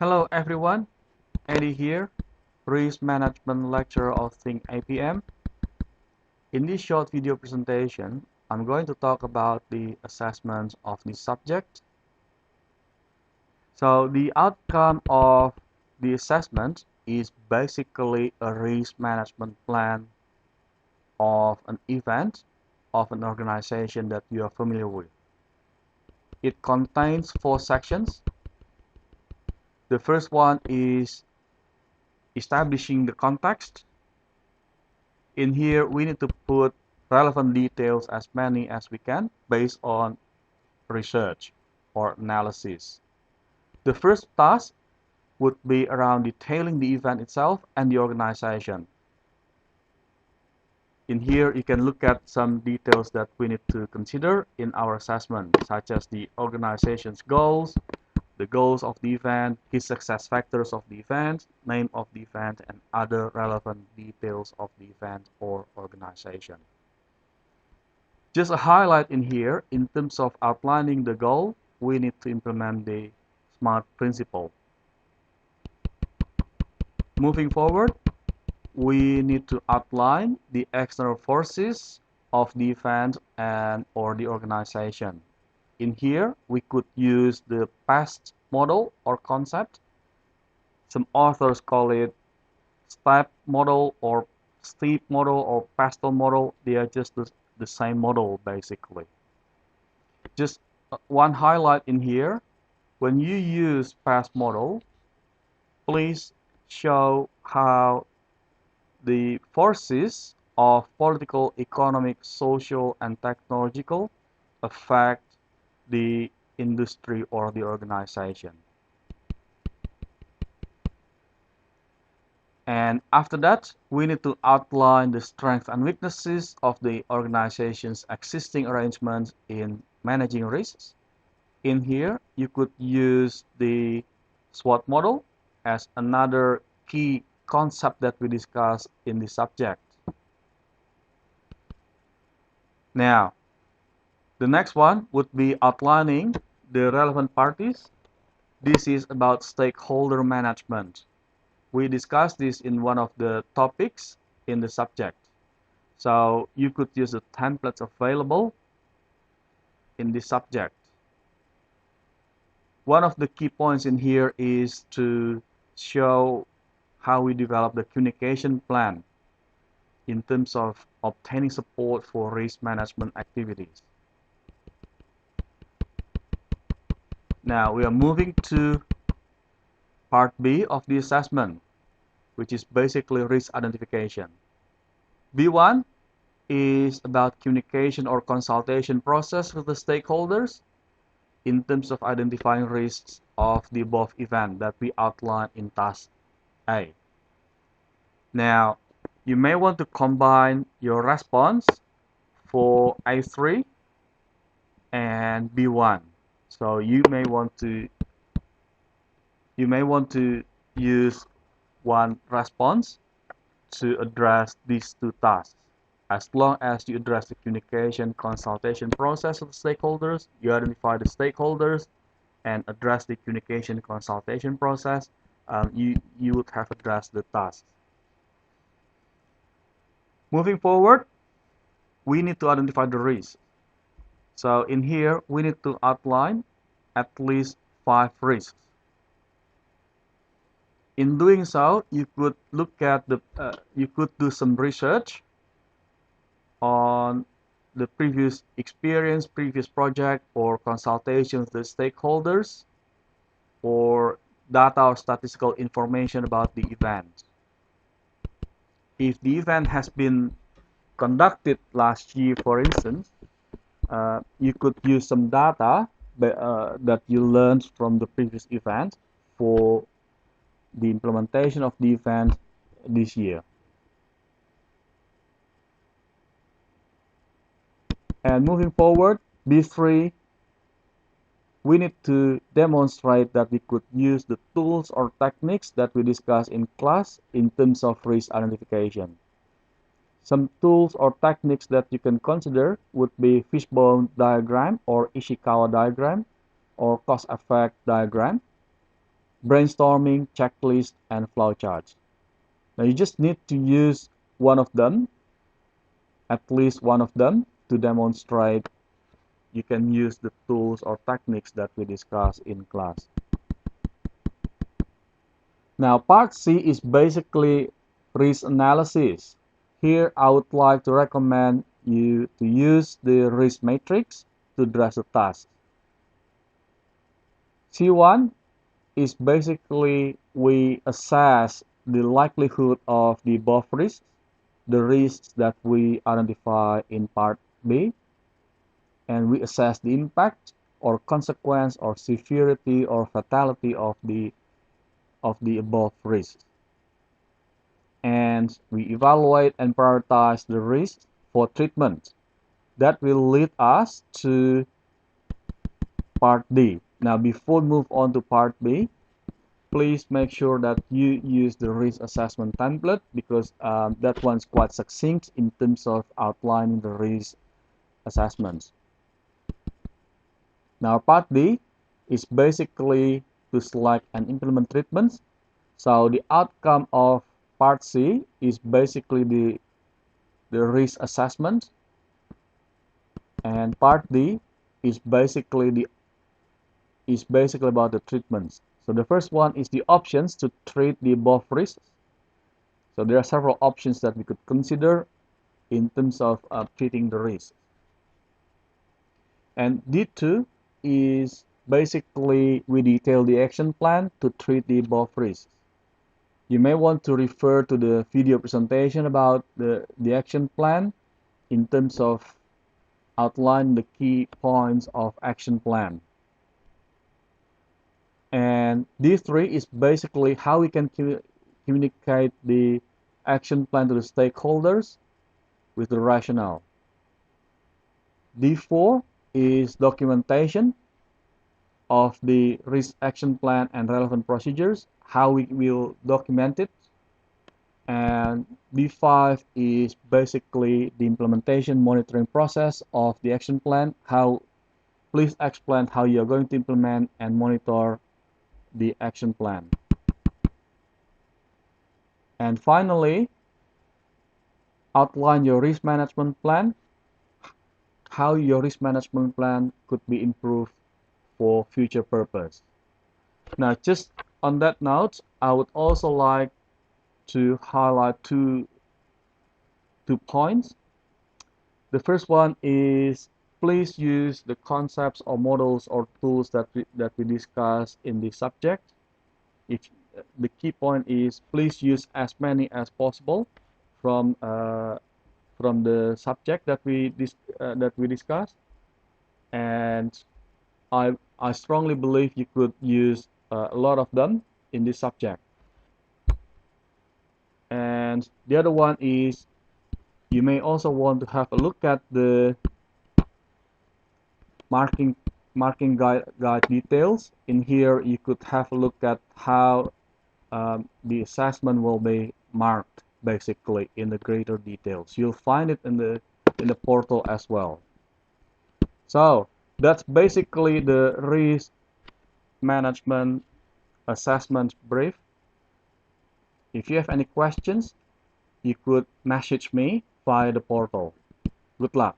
Hello everyone, Eddie here, Risk Management Lecturer of Think APM. In this short video presentation, I'm going to talk about the assessment of the subject. So the outcome of the assessment is basically a risk management plan of an event of an organization that you are familiar with. It contains 4 sections. The first one is establishing the context. In here, we need to put relevant details, as many as we can, based on research or analysis. The first task would be around detailing the event itself and the organization. In here, you can look at some details that we need to consider in our assessment, such as the organization's goals, the goals of the event, key success factors of the event, name of the event, and other relevant details of the event or organization. Just a highlight in here, in terms of outlining the goal, we need to implement the SMART principle. Moving forward, we need to outline the external forces of the event and or the organization. In here, we could use the PAST model or concept. Some authors call it STEP model or STEEP model or PASTEL model. They are just the same model basically. Just one highlight in here, when you use PAST model, please show how the forces of political, economic, social, and technological affect the industry or the organization. And after that, we need to outline the strengths and weaknesses of the organization's existing arrangements in managing risks. In here, you could use the SWOT model as another key concept that we discussed in the subject. Now, the next one would be outlining the relevant parties. This is about stakeholder management. We discussed this in one of the topics in the subject. So you could use the templates available in this subject. One of the key points in here is to show how we develop the communication plan in terms of obtaining support for risk management activities. Now we are moving to part B of the assessment, which is basically risk identification. V1 is about communication or consultation process with the stakeholders in terms of identifying risks of the above event that we outlined in task A. Now, you may want to combine your response for A3 and B1. So you may want to use one response to address these 2 tasks. As long as you address the communication consultation process of the stakeholders, you identify the stakeholders and address the communication consultation process, you would have addressed the tasks. Moving forward, we need to identify the risks. So in here, we need to outline at least 5 risks. In doing so, you could look at you could do some research on the previous experience, previous project, or consultations with stakeholders, or data or statistical information about the event. If the event has been conducted last year, for instance, you could use some data that you learned from the previous event for the implementation of the event this year. And moving forward, B3, we need to demonstrate that we could use the tools or techniques that we discussed in class in terms of risk identification. Some tools or techniques that you can consider would be fishbone diagram or Ishikawa diagram or cause-effect diagram. brainstorming, checklist, and flowcharts. Now you just need to use one of them, at least one of them, to demonstrate you can use the tools or techniques that we discussed in class. Now part C is basically risk analysis. Here I would like to recommend you to use the risk matrix to address the task. C1 is basically we assess the likelihood of the above risks, the risks that we identify in part B, and we assess the impact or consequence or severity or fatality of the above risks. And we evaluate and prioritize the risks for treatment. That will lead us to part D. Now before we move on to part B, please make sure that you use the risk assessment template because that one's quite succinct in terms of outlining the risk assessments. Now part D is basically to select and implement treatments. So the outcome of part C is basically the risk assessment, and part D is basically about the treatments. So the first one is the options to treat the above risks. So there are several options that we could consider in terms of treating the risk. And D2 is basically we detail the action plan to treat the above risks. You may want to refer to the video presentation about the action plan in terms of outline the key points of action plan. And D3 is basically how we can communicate the action plan to the stakeholders with the rationale. D4 is documentation of the risk action plan and relevant procedures, how we will document it. And D5 is basically the implementation monitoring process of the action plan. Please explain how you're going to implement and monitor the action plan. And finally, outline your risk management plan, how your risk management plan could be improved for future purpose. Now, just on that note, I would also like to highlight two points. The first one is please use the concepts or models or tools that we discuss in this subject. If the key point is please use as many as possible from the subject that we discussed, and I strongly believe you could use a lot of them in this subject. And the other one is you may also want to have a look at the marking guide details. In here you could have a look at how the assessment will be marked basically in the greater details. You'll find it in the portal as well. So that's basically the risk management assessment brief. If you have any questions, you could message me via the portal. Good luck.